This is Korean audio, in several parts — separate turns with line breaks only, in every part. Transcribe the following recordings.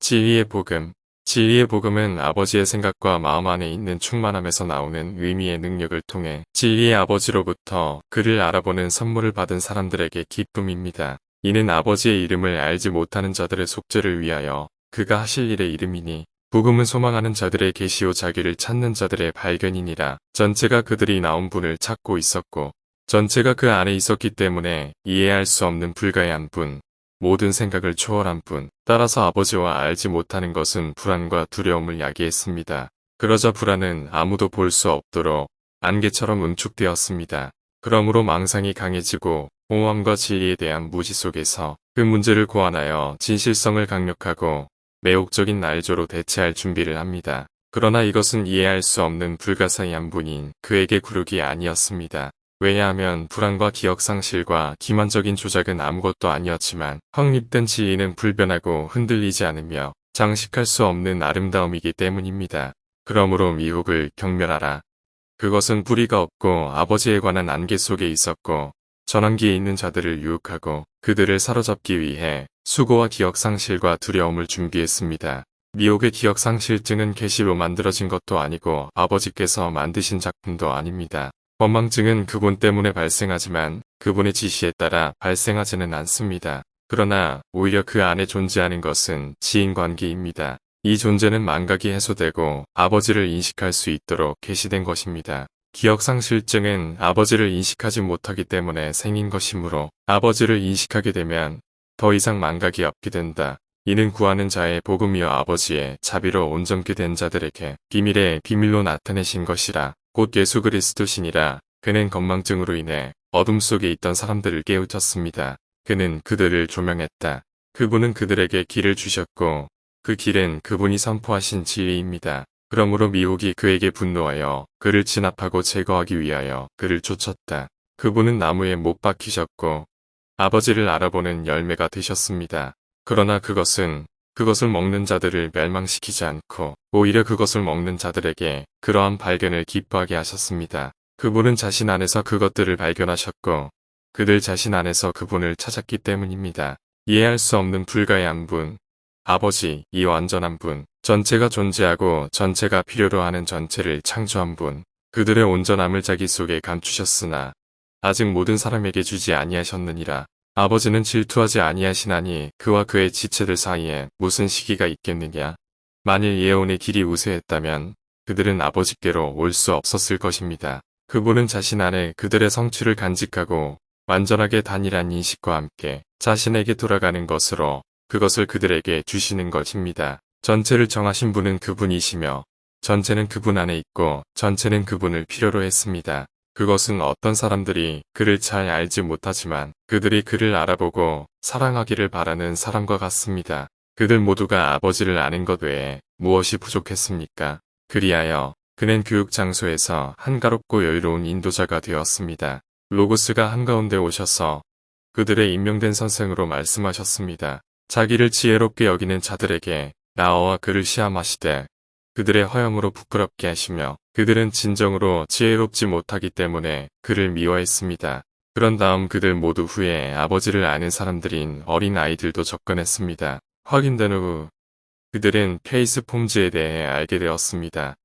진리의 복음. 진리의 복음은 아버지의 생각과 마음 안에 있는 충만함에서 나오는 의미의 능력을 통해 진리의 아버지로부터 그를 알아보는 선물을 받은 사람들에게 기쁨입니다. 이는 아버지의 이름을 알지 못하는 자들의 속죄를 위하여 그가 하실 일의 이름이니 복음은 소망하는 자들의 계시요 자기를 찾는 자들의 발견이니라. 전체가 그들이 나온 분을 찾고 있었고 전체가 그 안에 있었기 때문에 이해할 수 없는 불가의한 분, 모든 생각을 초월한 분, 따라서 아버지와 알지 못하는 것은 불안과 두려움을 야기했습니다. 그러자 불안은 아무도 볼 수 없도록 안개처럼 응축되었습니다. 그러므로 망상이 강해지고 공허함과 진리에 대한 무지 속에서 그 문제를 고안하여 진실성을 강력하고 매혹적인 날조로 대체할 준비를 합니다. 그러나 이것은 이해할 수 없는 불가사의한 분인 그에게 굴욕이 아니었습니다. 왜냐하면 불안과 기억상실과 기만적인 조작은 아무것도 아니었지만 확립된 진리는 불변하고 흔들리지 않으며 장식할 수 없는 아름다움이기 때문입니다. 그러므로 미혹을 경멸하라. 그것은 불의가 없고 아버지에 관한 안개 속에 있었고 전환기에 있는 자들을 유혹하고 그들을 사로잡기 위해 수고와 기억상실과 두려움을 준비했습니다. 미혹의 기억상실증은 계시로 만들어진 것도 아니고 아버지께서 만드신 작품도 아닙니다. 건망증은 그분 때문에 발생하지만 그분의 지시에 따라 발생하지는 않습니다. 그러나 오히려 그 안에 존재하는 것은 지인관계입니다. 이 존재는 망각이 해소되고 아버지를 인식할 수 있도록 계시된 것입니다. 기억상실증은 아버지를 인식하지 못하기 때문에 생긴 것이므로 아버지를 인식하게 되면 더 이상 망각이 없게 된다. 이는 구하는 자의 복음이여 아버지의 자비로 온전케 된 자들에게 비밀의 비밀로 나타내신 것이라. 곧 예수 그리스도시니라. 그는 건망증으로 인해 어둠 속에 있던 사람들을 깨우쳤습니다. 그는 그들을 조명했다. 그분은 그들에게 길을 주셨고 그 길은 그분이 선포하신 진리입니다. 그러므로 미혹이 그에게 분노하여 그를 진압하고 제거하기 위하여 그를 쫓았다. 그분은 나무에 못 박히셨고 아버지를 알아보는 열매가 되셨습니다. 그러나 그것을 먹는 자들을 멸망시키지 않고 오히려 그것을 먹는 자들에게 그러한 발견을 기뻐하게 하셨습니다. 그분은 자신 안에서 그것들을 발견하셨고 그들 자신 안에서 그분을 찾았기 때문입니다. 이해할 수 없는 불가의한 분, 아버지, 이 완전한 분, 전체가 존재하고 전체가 필요로 하는 전체를 창조한 분, 그들의 온전함을 자기 속에 감추셨으나 아직 모든 사람에게 주지 아니하셨느니라. 아버지는 질투하지 아니하시나니 그와 그의 지체들 사이에 무슨 시기가 있겠느냐. 만일 예언의 길이 우세했다면 그들은 아버지께로 올 수 없었을 것입니다. 그분은 자신 안에 그들의 성취를 간직하고 완전하게 단일한 인식과 함께 자신에게 돌아가는 것으로 그것을 그들에게 주시는 것입니다. 전체를 정하신 분은 그분이시며 전체는 그분 안에 있고 전체는 그분을 필요로 했습니다. 그것은 어떤 사람들이 그를 잘 알지 못하지만 그들이 그를 알아보고 사랑하기를 바라는 사람과 같습니다. 그들 모두가 아버지를 아는 것 외에 무엇이 부족했습니까? 그리하여 그는 교육 장소에서 한가롭고 여유로운 인도자가 되었습니다. 로고스가 한가운데 오셔서 그들의 임명된 선생으로 말씀하셨습니다. 자기를 지혜롭게 여기는 자들에게 나와 그를 시험하시되 그들의 허영으로 부끄럽게 하시며 그들은 진정으로 지혜롭지 못하기 때문에 그를 미워했습니다. 그런 다음 그들 모두 후에 아버지를 아는 사람들인 어린 아이들도 접근했습니다. 확인된 후 그들은 케이스 폼즈에 대해 알게 되었습니다.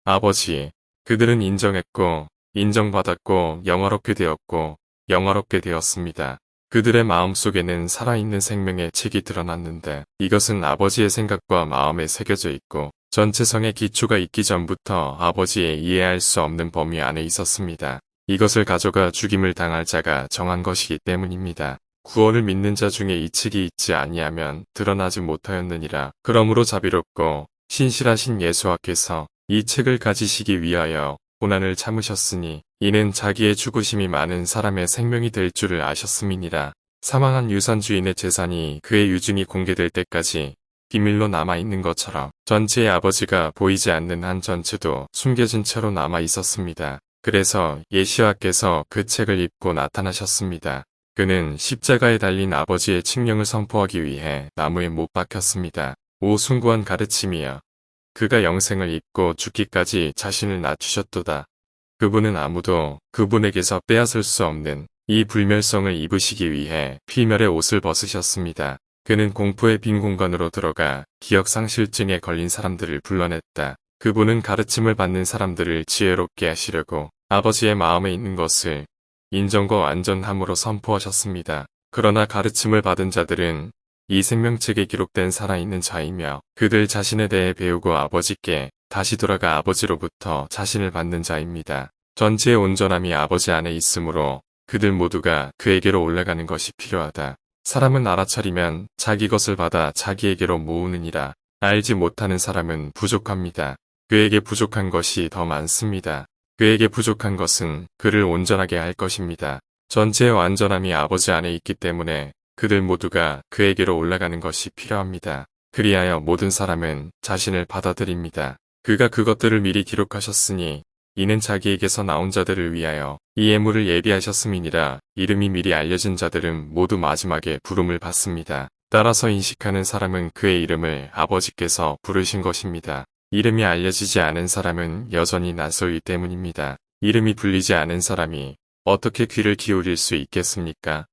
아버지, 그들은 인정했고 인정받았고 영화롭게 되었고 영화롭게 되었습니다. 그들의 마음속에는 살아있는 생명의 책이 드러났는데 이것은 아버지의 생각과 마음에 새겨져 있고 전체성의 기초가 있기 전부터 아버지의 이해할 수 없는 범위 안에 있었습니다. 이것을 가져가 죽임을 당할 자가 정한 것이기 때문입니다. 구원을 믿는 자 중에 이 책이 있지 아니하면 드러나지 못하였느니라. 그러므로 자비롭고 신실하신 예수와께서 이 책을 가지시기 위하여 고난을 참으셨으니 이는 자기의 죽으심이 많은 사람의 생명이 될 줄을 아셨음이니라. 사망한 유산주인의 재산이 그의 유증이 공개될 때까지 비밀로 남아있는 것처럼 전체의 아버지가 보이지 않는 한 전체도 숨겨진 채로 남아있었습니다. 그래서 예시와께서 그 책을 입고 나타나셨습니다. 그는 십자가에 달린 아버지의 칙령을 선포하기 위해 나무에 못 박혔습니다. 오 숭고한 가르침이여. 그가 영생을 입고 죽기까지 자신을 낮추셨도다. 그분은 아무도 그분에게서 빼앗을 수 없는 이 불멸성을 입으시기 위해 필멸의 옷을 벗으셨습니다. 그는 공포의 빈 공간으로 들어가 기억상실증에 걸린 사람들을 불러냈다. 그분은 가르침을 받는 사람들을 지혜롭게 하시려고 아버지의 마음에 있는 것을 인정과 완전함으로 선포하셨습니다. 그러나 가르침을 받은 자들은 이 생명책에 기록된 살아있는 자이며 그들 자신에 대해 배우고 아버지께 다시 돌아가 아버지로부터 자신을 받는 자입니다. 전지의 온전함이 아버지 안에 있으므로 그들 모두가 그에게로 올라가는 것이 필요하다. 사람은 알아차리면 자기 것을 받아 자기에게로 모으느니라. 알지 못하는 사람은 부족합니다. 그에게 부족한 것이 더 많습니다. 그에게 부족한 것은 그를 온전하게 할 것입니다. 전체의 완전함이 아버지 안에 있기 때문에 그들 모두가 그에게로 올라가는 것이 필요합니다. 그리하여 모든 사람은 자신을 받아들입니다. 그가 그것들을 미리 기록하셨으니 이는 자기에게서 나온 자들을 위하여 이 예물을 예비하셨음이니라. 이름이 미리 알려진 자들은 모두 마지막에 부름을 받습니다. 따라서 인식하는 사람은 그의 이름을 아버지께서 부르신 것입니다. 이름이 알려지지 않은 사람은 여전히 낯설기 때문입니다. 이름이 불리지 않은 사람이 어떻게 귀를 기울일 수 있겠습니까?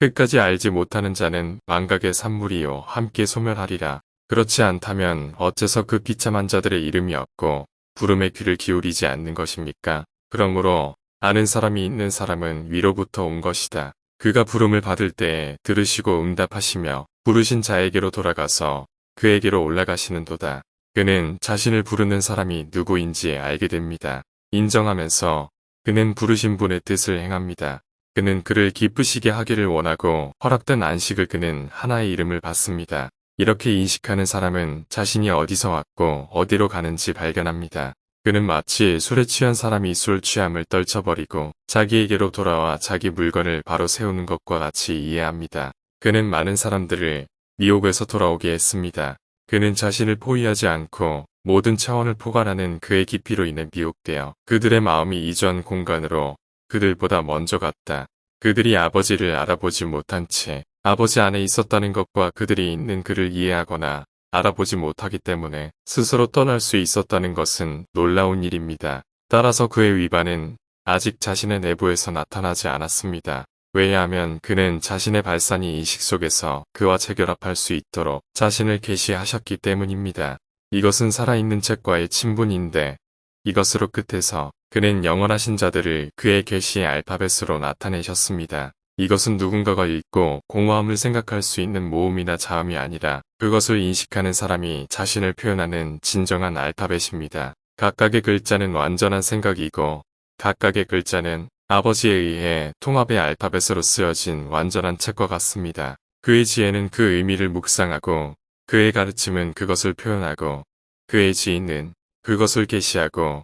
끝까지 알지 못하는 자는 망각의 산물이요 함께 소멸하리라. 그렇지 않다면 어째서 그 비참한 자들의 이름이 없고 부름에 귀를 기울이지 않는 것입니까? 그러므로 아는 사람이 있는 사람은 위로부터 온 것이다. 그가 부름을 받을 때에 들으시고 응답하시며 부르신 자에게로 돌아가서 그에게로 올라가시는도다. 그는 자신을 부르는 사람이 누구인지 알게 됩니다. 인정하면서 그는 부르신 분의 뜻을 행합니다. 그는 그를 기쁘시게 하기를 원하고 허락된 안식을 그는 하나의 이름을 받습니다. 이렇게 인식하는 사람은 자신이 어디서 왔고 어디로 가는지 발견합니다. 그는 마치 술에 취한 사람이 술 취함을 떨쳐버리고 자기에게로 돌아와 자기 물건을 바로 세우는 것과 같이 이해합니다. 그는 많은 사람들을 미혹에서 돌아오게 했습니다. 그는 자신을 포위하지 않고 모든 차원을 포괄하는 그의 깊이로 인해 미혹되어 그들의 마음이 이전 공간으로 그들보다 먼저 갔다. 그들이 아버지를 알아보지 못한 채 아버지 안에 있었다는 것과 그들이 있는 그를 이해하거나 알아보지 못하기 때문에 스스로 떠날 수 있었다는 것은 놀라운 일입니다. 따라서 그의 위반은 아직 자신의 내부에서 나타나지 않았습니다. 왜냐하면 그는 자신의 발산이 인식 속에서 그와 재결합할 수 있도록 자신을 계시하셨기 때문입니다. 이것은 살아있는 책과의 친분인데 이것으로 끝에서 그는 영원하신 자들을 그의 계시의 알파벳으로 나타내셨습니다. 이것은 누군가가 읽고 공허함을 생각할 수 있는 모음이나 자음이 아니라 그것을 인식하는 사람이 자신을 표현하는 진정한 알파벳입니다. 각각의 글자는 완전한 생각이고 각각의 글자는 아버지에 의해 통합의 알파벳으로 쓰여진 완전한 책과 같습니다. 그의 지혜는 그 의미를 묵상하고 그의 가르침은 그것을 표현하고 그의 지인은 그것을 계시하고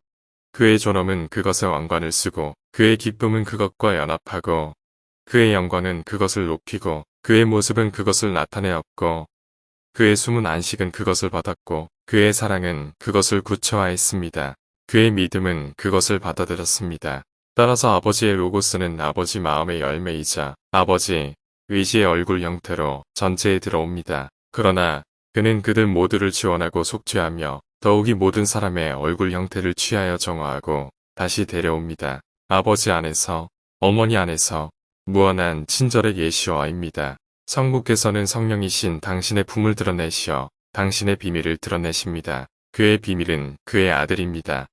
그의 존엄은 그것의 왕관을 쓰고 그의 기쁨은 그것과 연합하고 그의 영광은 그것을 높이고 그의 모습은 그것을 나타내었고 그의 숨은 안식은 그것을 받았고 그의 사랑은 그것을 구체화했습니다. 그의 믿음은 그것을 받아들였습니다. 따라서 아버지의 로고스는 아버지 마음의 열매이자 아버지 의지의 얼굴 형태로 전체에 들어옵니다. 그러나 그는 그들 모두를 지원하고 속죄하며 더욱이 모든 사람의 얼굴 형태를 취하여 정화하고 다시 데려옵니다. 아버지 안에서 어머니 안에서 무한한 친절의 예시와입니다. 성부께서는 성령이신 당신의 품을 드러내시어 당신의 비밀을 드러내십니다. 그의 비밀은 그의 아들입니다.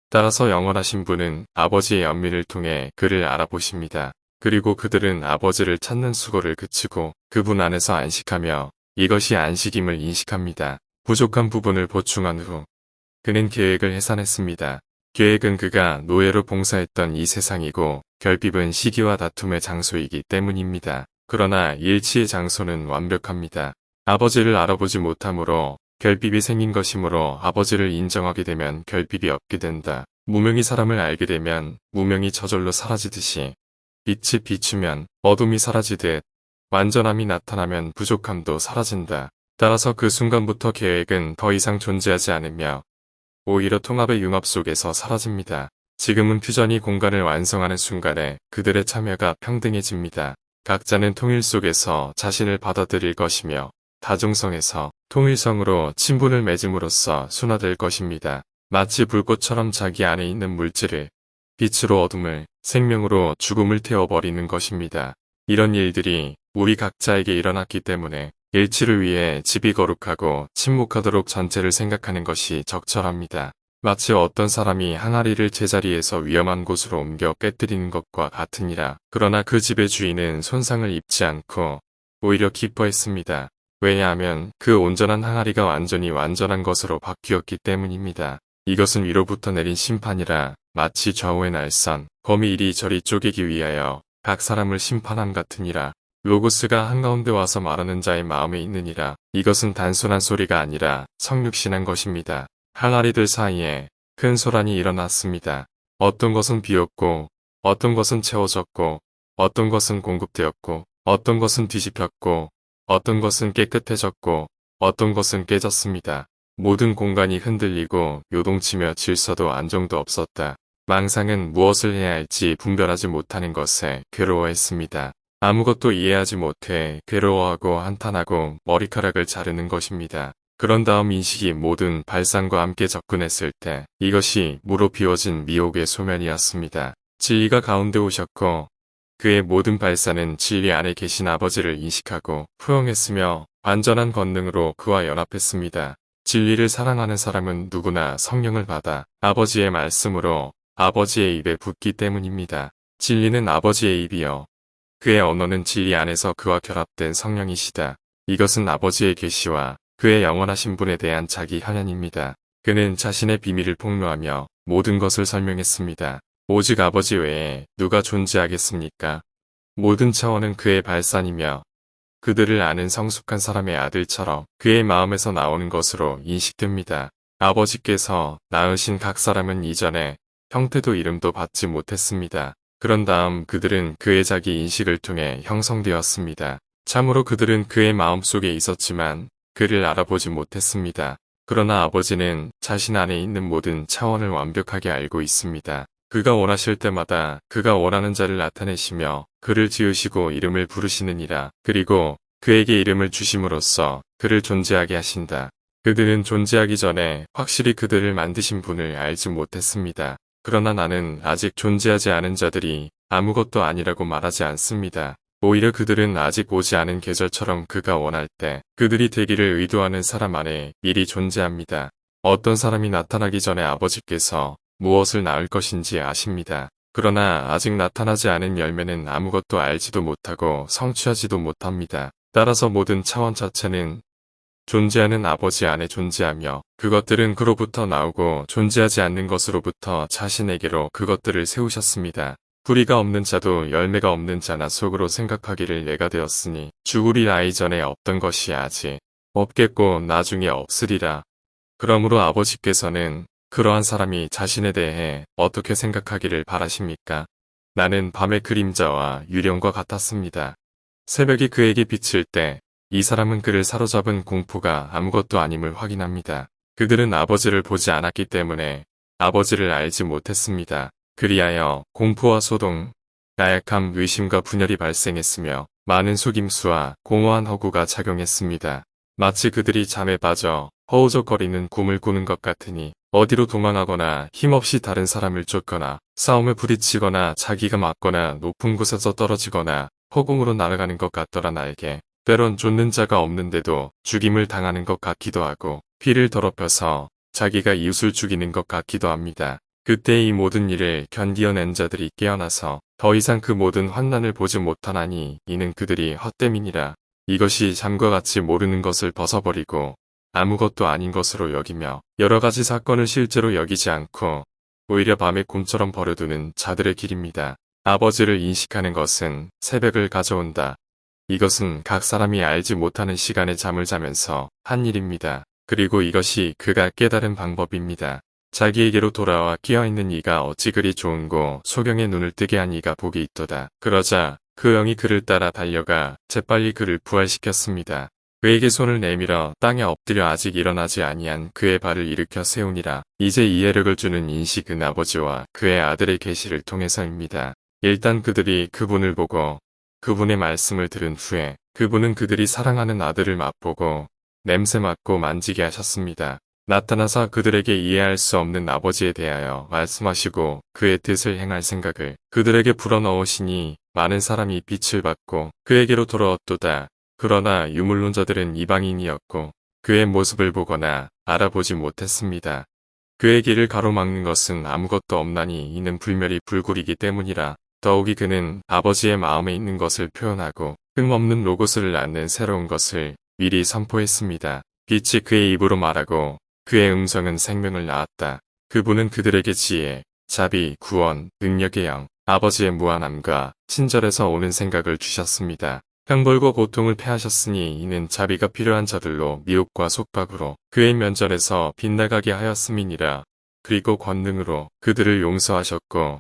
따라서 영원하신 분은 아버지의 연민을 통해 그를 알아보십니다. 그리고 그들은 아버지를 찾는 수고를 그치고 그분 안에서 안식하며 이것이 안식임을 인식합니다. 부족한 부분을 보충한 후 그는 계획을 해산했습니다. 계획은 그가 노예로 봉사했던 이 세상이고 결핍은 시기와 다툼의 장소이기 때문입니다. 그러나 일치의 장소는 완벽합니다. 아버지를 알아보지 못함으로 결핍이 생긴 것이므로 아버지를 인정하게 되면 결핍이 없게 된다. 무명이 사람을 알게 되면 무명이 저절로 사라지듯이 빛이 비추면 어둠이 사라지듯 완전함이 나타나면 부족함도 사라진다. 따라서 그 순간부터 계획은 더 이상 존재하지 않으며 오히려 통합의 융합 속에서 사라집니다. 지금은 퓨전이 공간을 완성하는 순간에 그들의 참여가 평등해집니다. 각자는 통일 속에서 자신을 받아들일 것이며 다중성에서 통일성으로 친분을 맺음으로써 순화될 것입니다. 마치 불꽃처럼 자기 안에 있는 물질을 빛으로 어둠을 생명으로 죽음을 태워버리는 것입니다. 이런 일들이 우리 각자에게 일어났기 때문에 일치를 위해 집이 거룩하고 침묵하도록 전체를 생각하는 것이 적절합니다. 마치 어떤 사람이 항아리를 제자리에서 위험한 곳으로 옮겨 깨뜨리는 것과 같으니라. 그러나 그 집의 주인은 손상을 입지 않고 오히려 기뻐했습니다. 왜냐하면 그 온전한 항아리가 완전한 것으로 바뀌었기 때문입니다. 이것은 위로부터 내린 심판이라 마치 좌우의 날선, 검이 이리저리 쪼개기 위하여 각 사람을 심판함 같으니라. 로고스가 한가운데 와서 말하는 자의 마음에 있느니라. 이것은 단순한 소리가 아니라 성육신한 것입니다. 항아리들 사이에 큰 소란이 일어났습니다. 어떤 것은 비었고, 어떤 것은 채워졌고, 어떤 것은 공급되었고, 어떤 것은 뒤집혔고, 어떤 것은 깨끗해졌고, 어떤 것은 깨졌습니다. 모든 공간이 흔들리고 요동치며 질서도 안정도 없었다. 망상은 무엇을 해야 할지 분별하지 못하는 것에 괴로워했습니다. 아무것도 이해하지 못해 괴로워하고 한탄하고 머리카락을 자르는 것입니다. 그런 다음 인식이 모든 발상과 함께 접근했을 때 이것이 무로 비워진 미혹의 소면이었습니다. 진리가 가운데 오셨고 그의 모든 발사는 진리 안에 계신 아버지를 인식하고 포용했으며 완전한 권능으로 그와 연합했습니다. 진리를 사랑하는 사람은 누구나 성령을 받아 아버지의 말씀으로 아버지의 입에 붙기 때문입니다. 진리는 아버지의 입이요. 그의 언어는 진리 안에서 그와 결합된 성령이시다. 이것은 아버지의 계시와 그의 영원하신 분에 대한 자기 현현입니다. 그는 자신의 비밀을 폭로하며 모든 것을 설명했습니다. 오직 아버지 외에 누가 존재하겠습니까? 모든 차원은 그의 발산이며 그들을 아는 성숙한 사람의 아들처럼 그의 마음에서 나오는 것으로 인식됩니다. 아버지께서 낳으신 각 사람은 이전에 형태도 이름도 받지 못했습니다. 그런 다음 그들은 그의 자기 인식을 통해 형성되었습니다. 참으로 그들은 그의 마음속에 있었지만 그를 알아보지 못했습니다. 그러나 아버지는 자신 안에 있는 모든 차원을 완벽하게 알고 있습니다. 그가 원하실 때마다 그가 원하는 자를 나타내시며 그를 지으시고 이름을 부르시느니라. 그리고 그에게 이름을 주심으로써 그를 존재하게 하신다. 그들은 존재하기 전에 확실히 그들을 만드신 분을 알지 못했습니다. 그러나 나는 아직 존재하지 않은 자들이 아무것도 아니라고 말하지 않습니다. 오히려 그들은 아직 오지 않은 계절처럼 그가 원할 때 그들이 되기를 의도하는 사람 안에 미리 존재합니다. 어떤 사람이 나타나기 전에 아버지께서 무엇을 낳을 것인지 아십니다. 그러나 아직 나타나지 않은 열매는 아무것도 알지도 못하고 성취하지도 못합니다. 따라서 모든 차원 자체는 존재하는 아버지 안에 존재하며 그것들은 그로부터 나오고 존재하지 않는 것으로부터 자신에게로 그것들을 세우셨습니다. 뿌리가 없는 자도 열매가 없는 자나 속으로 생각하기를 내가 되었으니 죽으리 나이 전에 없던 것이 아직 없겠고 나중에 없으리라. 그러므로 아버지께서는 그러한 사람이 자신에 대해 어떻게 생각하기를 바라십니까? 나는 밤의 그림자와 유령과 같았습니다. 새벽이 그에게 비칠 때 이 사람은 그를 사로잡은 공포가 아무것도 아님을 확인합니다. 그들은 아버지를 보지 않았기 때문에 아버지를 알지 못했습니다. 그리하여 공포와 소동, 나약함, 의심과 분열이 발생했으며 많은 속임수와 공허한 허구가 작용했습니다. 마치 그들이 잠에 빠져 허우적거리는 꿈을 꾸는 것 같으니 어디로 도망하거나 힘없이 다른 사람을 쫓거나 싸움을 부딪히거나 자기가 맞거나 높은 곳에서 떨어지거나 허공으로 날아가는 것 같더라 나에게. 때론 쫓는 자가 없는데도 죽임을 당하는 것 같기도 하고 피를 더럽혀서 자기가 이웃을 죽이는 것 같기도 합니다. 그때 이 모든 일을 견디어낸 자들이 깨어나서 더 이상 그 모든 환난을 보지 못하나니 이는 그들이 헛됨이니라. 이것이 잠과 같이 모르는 것을 벗어버리고 아무것도 아닌 것으로 여기며 여러 가지 사건을 실제로 여기지 않고 오히려 밤의 꿈처럼 버려두는 자들의 길입니다. 아버지를 인식하는 것은 새벽을 가져온다. 이것은 각 사람이 알지 못하는 시간에 잠을 자면서 한 일입니다. 그리고 이것이 그가 깨달은 방법입니다. 자기에게로 돌아와 끼어있는 이가 어찌 그리 좋은고 소경의 눈을 뜨게 한 이가 복이 있도다. 그러자 그 영이 그를 따라 달려가 재빨리 그를 부활시켰습니다. 그에게 손을 내밀어 땅에 엎드려 아직 일어나지 아니한 그의 발을 일으켜 세우니라. 이제 이해력을 주는 인식은 아버지와 그의 아들의 계시를 통해서입니다. 일단 그들이 그분을 보고 그분의 말씀을 들은 후에 그분은 그들이 사랑하는 아들을 맛보고 냄새 맡고 만지게 하셨습니다. 나타나서 그들에게 이해할 수 없는 아버지에 대하여 말씀하시고 그의 뜻을 행할 생각을 그들에게 불어넣으시니 많은 사람이 빛을 받고 그에게로 돌아왔도다. 그러나 유물론자들은 이방인이었고 그의 모습을 보거나 알아보지 못했습니다. 그의 길을 가로막는 것은 아무것도 없나니 이는 불멸이 불굴이기 때문이라. 더욱이 그는 아버지의 마음에 있는 것을 표현하고 흠없는 로고스를 낳는 새로운 것을 미리 선포했습니다. 빛이 그의 입으로 말하고 그의 음성은 생명을 낳았다. 그분은 그들에게 지혜, 자비, 구원, 능력의 영, 아버지의 무한함과 친절에서 오는 생각을 주셨습니다. 형벌과 고통을 패하셨으니 이는 자비가 필요한 자들로 미혹과 속박으로 그의 면전에서 빗나가게 하였음이니라. 그리고 권능으로 그들을 용서하셨고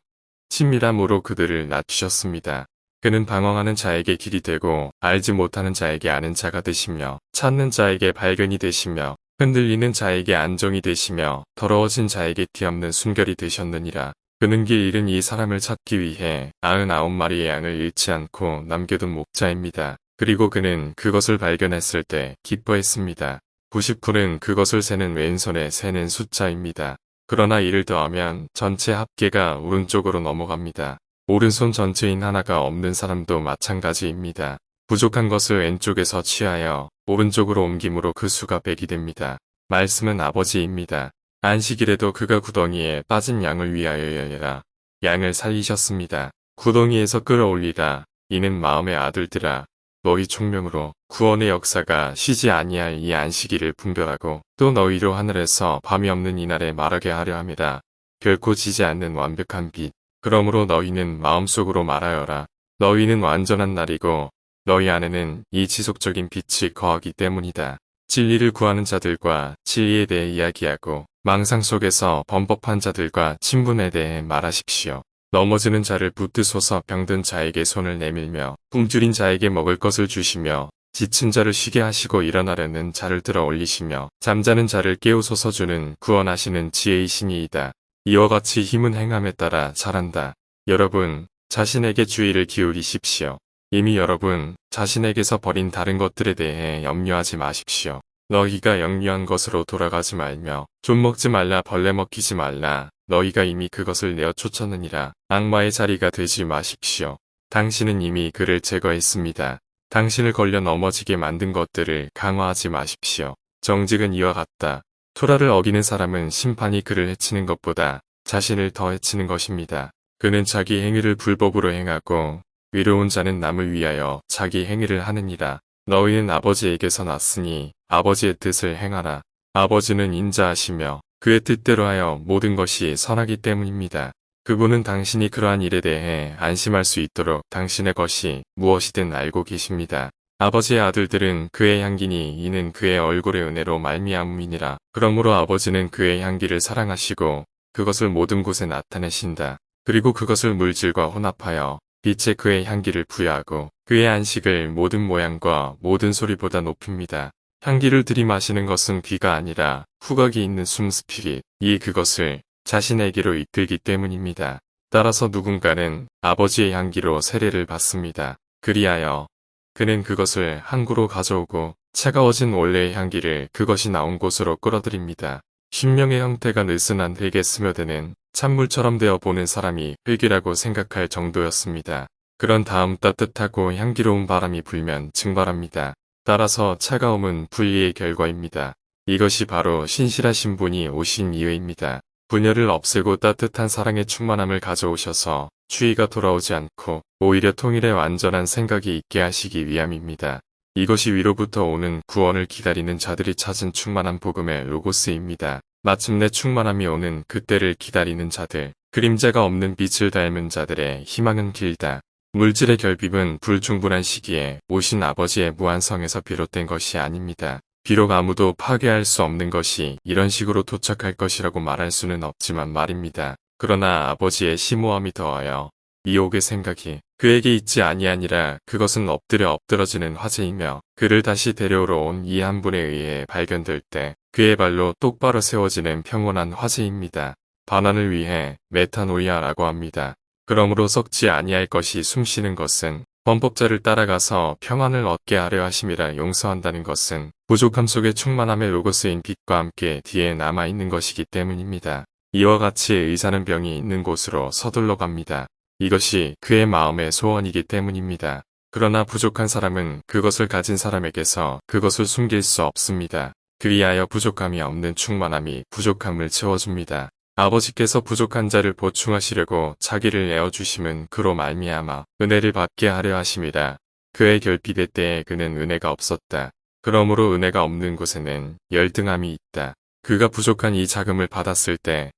친밀함으로 그들을 낮추셨습니다. 그는 방황하는 자에게 길이 되고 알지 못하는 자에게 아는 자가 되시며 찾는 자에게 발견이 되시며 흔들리는 자에게 안정이 되시며 더러워진 자에게 티없는 순결이 되셨느니라. 그는 길 잃은 이 사람을 찾기 위해 99마리의 양을 잃지 않고 남겨둔 목자입니다. 그리고 그는 그것을 발견했을 때 기뻐했습니다. 99는 그것을 세는 왼손에 세는 숫자입니다. 그러나 이를 더하면 전체 합계가 오른쪽으로 넘어갑니다. 오른손 전체인 하나가 없는 사람도 마찬가지입니다. 부족한 것을 왼쪽에서 취하여 오른쪽으로 옮김으로 그 수가 100이 됩니다. 말씀은 아버지입니다. 안식일에도 그가 구덩이에 빠진 양을 위하여라. 양을 살리셨습니다. 구덩이에서 끌어올리라. 이는 마음의 아들들아. 너희 총명으로 구원의 역사가 쉬지 아니할 이 안식일을 분별하고 또 너희로 하늘에서 밤이 없는 이날에 말하게 하려 함이라. 결코 지지 않는 완벽한 빛. 그러므로 너희는 마음속으로 말하여라. 너희는 완전한 날이고 너희 안에는 이 지속적인 빛이 거하기 때문이다. 진리를 구하는 자들과 진리에 대해 이야기하고 망상 속에서 범법한 자들과 친분에 대해 말하십시오. 넘어지는 자를 붙드소서. 병든 자에게 손을 내밀며 굶주린 자에게 먹을 것을 주시며 지친 자를 쉬게 하시고 일어나려는 자를 들어 올리시며 잠자는 자를 깨우소서. 주는 구원하시는 지혜이시니이다. 이와 같이 힘은 행함에 따라 자란다. 여러분 자신에게 주의를 기울이십시오. 이미 여러분 자신에게서 버린 다른 것들에 대해 염려하지 마십시오. 너희가 영리한 것으로 돌아가지 말며 좀 먹지 말라 벌레 먹히지 말라. 너희가 이미 그것을 내어 쫓았느니라. 악마의 자리가 되지 마십시오. 당신은 이미 그를 제거했습니다. 당신을 걸려 넘어지게 만든 것들을 강화하지 마십시오. 정직은 이와 같다. 토라를 어기는 사람은 심판이 그를 해치는 것보다 자신을 더 해치는 것입니다. 그는 자기 행위를 불법으로 행하고 위로운 자는 남을 위하여 자기 행위를 하느니라. 너희는 아버지에게서 났으니 아버지의 뜻을 행하라. 아버지는 인자하시며 그의 뜻대로 하여 모든 것이 선하기 때문입니다. 그분은 당신이 그러한 일에 대해 안심할 수 있도록 당신의 것이 무엇이든 알고 계십니다. 아버지의 아들들은 그의 향기니 이는 그의 얼굴의 은혜로 말미암음이니라. 그러므로 아버지는 그의 향기를 사랑하시고 그것을 모든 곳에 나타내신다. 그리고 그것을 물질과 혼합하여 빛에 그의 향기를 부여하고 그의 안식을 모든 모양과 모든 소리보다 높입니다. 향기를 들이마시는 것은 귀가 아니라 후각이 있는 숨 스피릿, 이 그것을 자신에게로 이끌기 때문입니다. 따라서 누군가는 아버지의 향기로 세례를 받습니다. 그리하여 그는 그것을 항구로 가져오고 차가워진 원래의 향기를 그것이 나온 곳으로 끌어들입니다. 신명의 형태가 느슨한 흙에 스며드는 찬물처럼 되어 보는 사람이 흙이라고 생각할 정도였습니다. 그런 다음 따뜻하고 향기로운 바람이 불면 증발합니다. 따라서 차가움은 분리의 결과입니다. 이것이 바로 신실하신 분이 오신 이유입니다. 분열을 없애고 따뜻한 사랑의 충만함을 가져오셔서 추위가 돌아오지 않고 오히려 통일의 완전한 생각이 있게 하시기 위함입니다. 이것이 위로부터 오는 구원을 기다리는 자들이 찾은 충만한 복음의 로고스입니다. 마침내 충만함이 오는 그때를 기다리는 자들, 그림자가 없는 빛을 닮은 자들의 희망은 길다. 물질의 결핍은 불충분한 시기에 오신 아버지의 무한성에서 비롯된 것이 아닙니다. 비록 아무도 파괴할 수 없는 것이 이런 식으로 도착할 것이라고 말할 수는 없지만 말입니다. 그러나 아버지의 심오함이 더하여 이옥의 생각이 그에게 있지 아니하니라. 그것은 엎드려 엎드러지는 화제이며 그를 다시 데려오러 온 이 한 분에 의해 발견될 때 그의 발로 똑바로 세워지는 평온한 화제입니다. 반환을 위해 메타노이아라고 합니다. 그러므로 썩지 아니할 것이 숨쉬는 것은 범법자를 따라가서 평안을 얻게 하려 하심이라. 용서한다는 것은 부족함 속에 충만함의 로고스인 빛과 함께 뒤에 남아있는 것이기 때문입니다. 이와 같이 의사는 병이 있는 곳으로 서둘러 갑니다. 이것이 그의 마음의 소원이기 때문입니다. 그러나 부족한 사람은 그것을 가진 사람에게서 그것을 숨길 수 없습니다. 그리하여 부족함이 없는 충만함이 부족함을 채워줍니다. 아버지께서 부족한 자를 보충하시려고 자기를 내어주심은 그로 말미암아 은혜를 받게 하려 하심이라. 그의 결핍의 때에 그는 은혜가 없었다. 그러므로 은혜가 없는 곳에는 열등함이 있다. 그가 부족한 이 자금을 받았을 때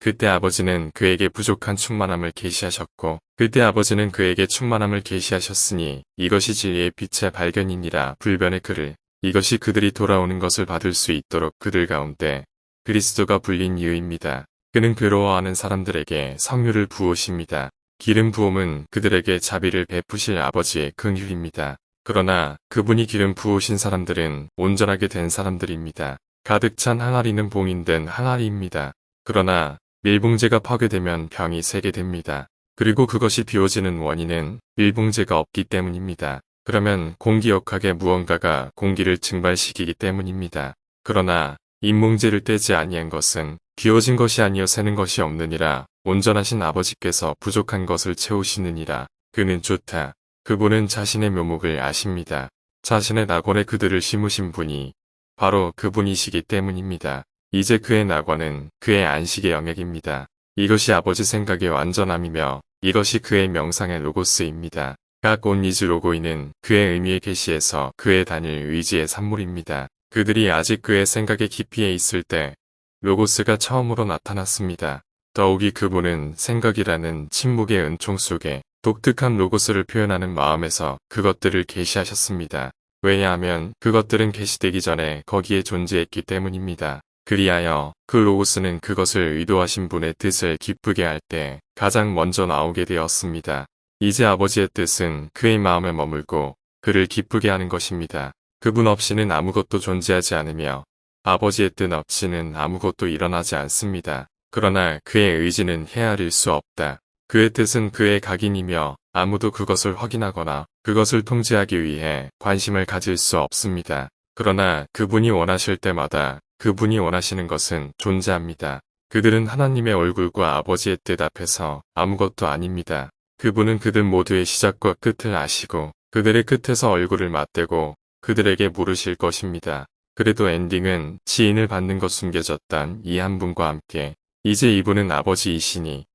그때 아버지는 그에게 부족한 충만함을 계시하셨고 그때 아버지는 그에게 충만함을 계시하셨으니 이것이 진리의 빛의 발견이니라. 불변의 글을 이것이 그들이 돌아오는 것을 받을 수 있도록 그들 가운데 그리스도가 불린 이유입니다. 그는 괴로워하는 사람들에게 성유를 부으십니다. 기름 부음은 그들에게 자비를 베푸실 아버지의 긍휼입니다. 그러나 그분이 기름 부으신 사람들은 온전하게 된 사람들입니다. 가득 찬 항아리는 봉인된 항아리입니다. 그러나 밀봉제가 파괴되면 병이 새게 됩니다. 그리고 그것이 비워지는 원인은 밀봉제가 없기 때문입니다. 그러면 공기역학의 무언가가 공기를 증발시키기 때문입니다. 그러나 인봉제를 떼지 아니한 것은 비워진 것이 아니요 새는 것이 없느니라. 온전하신 아버지께서 부족한 것을 채우시느니라. 그는 좋다. 그분은 자신의 묘목을 아십니다. 자신의 낙원에 그들을 심으신 분이 바로 그분이시기 때문입니다. 이제 그의 낙원은 그의 안식의 영역입니다. 이것이 아버지 생각의 완전함이며 이것이 그의 명상의 로고스입니다. 각 온리즈 로고인은 그의 의미의 계시에서 그의 단일 의지의 산물입니다. 그들이 아직 그의 생각의 깊이에 있을 때 로고스가 처음으로 나타났습니다. 더욱이 그분은 생각이라는 침묵의 은총 속에 독특한 로고스를 표현하는 마음에서 그것들을 계시하셨습니다. 왜냐하면 그것들은 계시되기 전에 거기에 존재했기 때문입니다. 그리하여 그 로고스는 그것을 의도하신 분의 뜻을 기쁘게 할 때 가장 먼저 나오게 되었습니다. 이제 아버지의 뜻은 그의 마음에 머물고 그를 기쁘게 하는 것입니다. 그분 없이는 아무것도 존재하지 않으며 아버지의 뜻 없이는 아무것도 일어나지 않습니다. 그러나 그의 의지는 헤아릴 수 없다. 그의 뜻은 그의 각인이며 아무도 그것을 확인하거나 그것을 통제하기 위해 관심을 가질 수 없습니다. 그러나 그분이 원하실 때마다 그분이 원하시는 것은 존재합니다. 그들은 하나님의 얼굴과 아버지의 뜻 앞에서 아무것도 아닙니다. 그분은 그들 모두의 시작과 끝을 아시고 그들의 끝에서 얼굴을 맞대고 그들에게 물으실 것입니다. 그래도 엔딩은 지인을 받는 것 숨겨졌단 이 한 분과 함께 이제 이분은 아버지이시니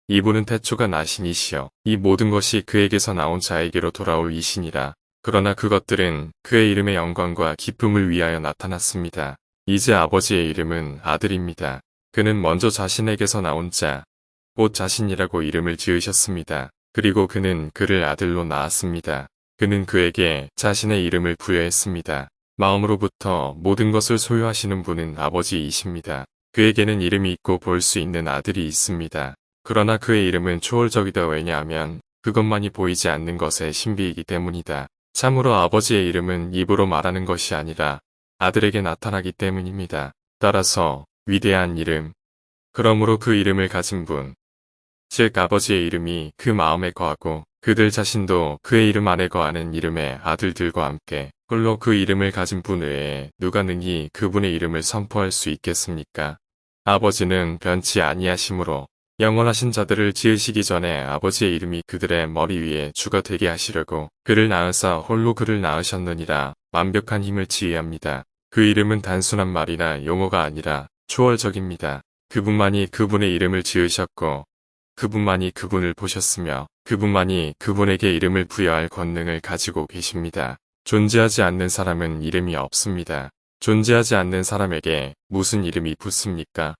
이분은 태초가 나신이시여 이 모든 것이 그에게서 나온 자에게로 돌아올 이시니라. 그러나 그것들은 그의 이름의 영광과 기쁨을 위하여 나타났습니다. 이제 아버지의 이름은 아들입니다. 그는 먼저 자신에게서 나온 자, 곧 자신이라고 이름을 지으셨습니다. 그리고 그는 그를 아들로 낳았습니다. 그는 그에게 자신의 이름을 부여했습니다. 마음으로부터 모든 것을 소유하시는 분은 아버지이십니다. 그에게는 이름이 있고 볼 수 있는 아들이 있습니다. 그러나 그의 이름은 초월적이다. 왜냐하면 그것만이 보이지 않는 것의 신비이기 때문이다. 참으로 아버지의 이름은 입으로 말하는 것이 아니라 아들에게 나타나기 때문입니다. 따라서 위대한 이름, 그러므로 그 이름을 가진 분, 즉 아버지의 이름이 그 마음에 거하고 그들 자신도 그의 이름 안에 거하는 이름의 아들들과 함께 홀로 그 이름을 가진 분 외에 누가 능히 그분의 이름을 선포할 수 있겠습니까? 아버지는 변치 아니하심으로 영원하신 자들을 지으시기 전에 아버지의 이름이 그들의 머리 위에 주가 되게 하시려고 그를 낳으사 홀로 그를 낳으셨느니라. 완벽한 힘을 지휘합니다. 그 이름은 단순한 말이나 용어가 아니라 초월적입니다. 그분만이 그분의 이름을 지으셨고 그분만이 그분을 보셨으며 그분만이 그분에게 이름을 부여할 권능을 가지고 계십니다. 존재하지 않는 사람은 이름이 없습니다. 존재하지 않는 사람에게 무슨 이름이 붙습니까?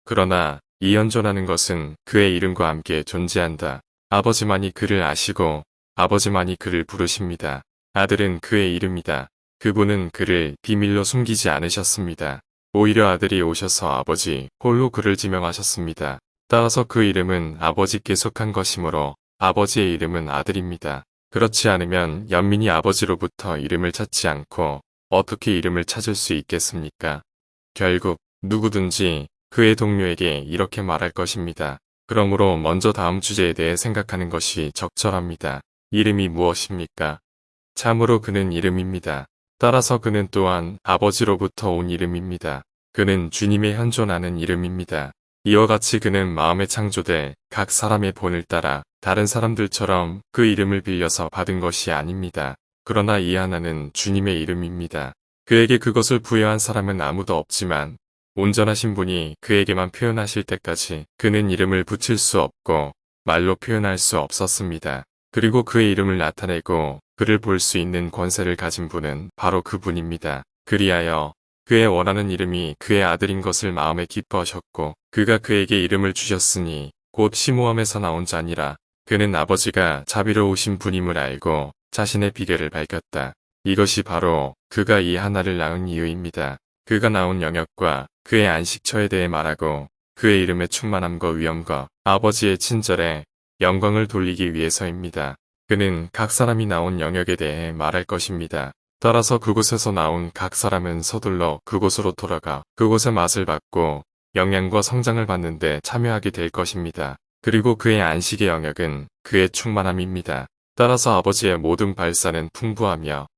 그러나 이 현존하는 것은 그의 이름과 함께 존재한다. 아버지만이 그를 아시고 아버지만이 그를 부르십니다. 아들은 그의 이름이다. 그분은 그를 비밀로 숨기지 않으셨습니다. 오히려 아들이 오셔서 아버지 홀로 그를 지명하셨습니다. 따라서 그 이름은 아버지께 속한 것이므로 아버지의 이름은 아들입니다. 그렇지 않으면 연민이 아버지로부터 이름을 찾지 않고 어떻게 이름을 찾을 수 있겠습니까? 결국 누구든지 그의 동료에게 이렇게 말할 것입니다. 그러므로 먼저 다음 주제에 대해 생각하는 것이 적절합니다. 이름이 무엇입니까? 참으로 그는 이름입니다. 따라서 그는 또한 아버지로부터 온 이름입니다. 그는 주님의 현존하는 이름입니다. 이와 같이 그는 마음에 창조돼 각 사람의 본을 따라 다른 사람들처럼 그 이름을 빌려서 받은 것이 아닙니다. 그러나 이 하나는 주님의 이름입니다. 그에게 그것을 부여한 사람은 아무도 없지만 온전하신 분이 그에게만 표현하실 때까지 그는 이름을 붙일 수 없고 말로 표현할 수 없었습니다. 그리고 그의 이름을 나타내고 그를 볼 수 있는 권세를 가진 분은 바로 그분입니다. 그리하여 그의 원하는 이름이 그의 아들인 것을 마음에 기뻐하셨고 그가 그에게 이름을 주셨으니 곧 시므함에서 나온 자니라. 그는 아버지가 자비로우신 분임을 알고 자신의 비결을 밝혔다. 이것이 바로 그가 이 하나를 낳은 이유입니다. 그가 나온 영역과 그의 안식처에 대해 말하고 그의 이름의 충만함과 위엄과 아버지의 친절에 영광을 돌리기 위해서입니다. 그는 각 사람이 나온 영역에 대해 말할 것입니다. 따라서 그곳에서 나온 각 사람은 서둘러 그곳으로 돌아가 그곳의 맛을 받고 영양과 성장을 받는데 참여하게 될 것입니다. 그리고 그의 안식의 영역은 그의 충만함입니다. 따라서 아버지의 모든 발산은 풍부하며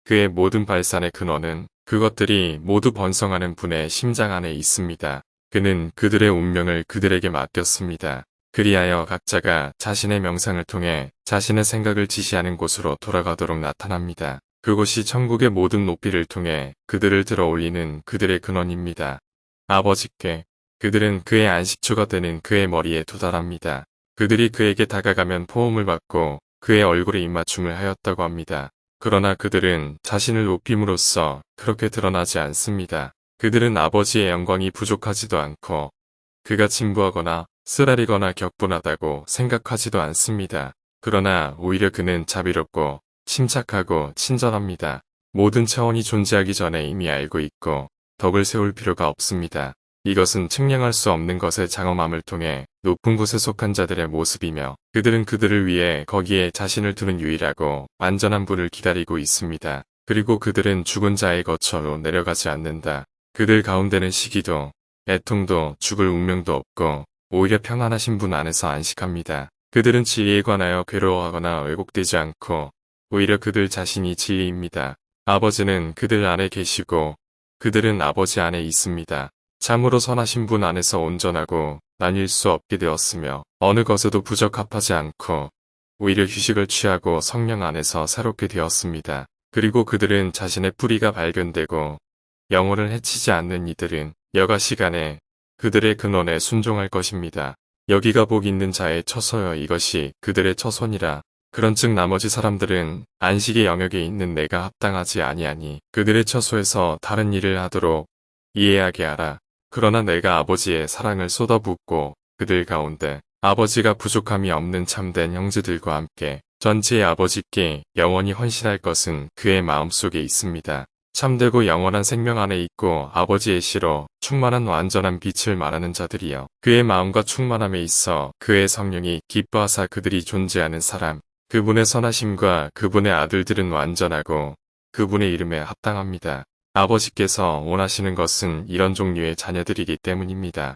그의 모든 발산의 근원은 그것들이 모두 번성하는 분의 심장 안에 있습니다. 그는 그들의 운명을 그들에게 맡겼습니다. 그리하여 각자가 자신의 명상을 통해 자신의 생각을 지시하는 곳으로 돌아가도록 나타납니다. 그곳이 천국의 모든 높이를 통해 그들을 들어 올리는 그들의 근원입니다. 아버지께 그들은 그의 안식처가 되는 그의 머리에 도달합니다. 그들이 그에게 다가가면 포옹을 받고 그의 얼굴에 입맞춤을 하였다고 합니다. 그러나 그들은 자신을 높임으로써 그렇게 드러나지 않습니다. 그들은 아버지의 영광이 부족하지도 않고 그가 진부하거나 쓰라리거나 격분하다고 생각하지도 않습니다. 그러나 오히려 그는 자비롭고 침착하고 친절합니다. 모든 차원이 존재하기 전에 이미 알고 있고 덕을 세울 필요가 없습니다. 이것은 측량할 수 없는 것의 장엄함을 통해 높은 곳에 속한 자들의 모습이며 그들은 그들을 위해 거기에 자신을 두는 유일하고 완전한 분을 기다리고 있습니다. 그리고 그들은 죽은 자의 거처로 내려가지 않는다. 그들 가운데는 시기도 애통도 죽을 운명도 없고 오히려 평안하신 분 안에서 안식합니다. 그들은 진리에 관하여 괴로워하거나 왜곡되지 않고 오히려 그들 자신이 진리입니다. 아버지는 그들 안에 계시고 그들은 아버지 안에 있습니다. 참으로 선하신 분 안에서 온전하고 나뉠 수 없게 되었으며 어느 것에도 부적합하지 않고 오히려 휴식을 취하고 성령 안에서 새롭게 되었습니다. 그리고 그들은 자신의 뿌리가 발견되고 영혼을 해치지 않는 이들은 여가 시간에 그들의 근원에 순종할 것입니다. 여기가 복 있는 자의 처소여 이것이 그들의 처소니라. 그런즉 나머지 사람들은 안식의 영역에 있는 내가 합당하지 아니하니 그들의 처소에서 다른 일을 하도록 이해하게 하라. 그러나 내가 아버지의 사랑을 쏟아붓고 그들 가운데 아버지가 부족함이 없는 참된 형제들과 함께 전지의 아버지께 영원히 헌신할 것은 그의 마음속에 있습니다. 참되고 영원한 생명 안에 있고 아버지의 시로 충만한 완전한 빛을 말하는 자들이여. 그의 마음과 충만함에 있어 그의 성령이 기뻐하사 그들이 존재하는 사람. 그분의 선하심과 그분의 아들들은 완전하고 그분의 이름에 합당합니다. 아버지께서 원하시는 것은 이런 종류의 자녀들이기 때문입니다.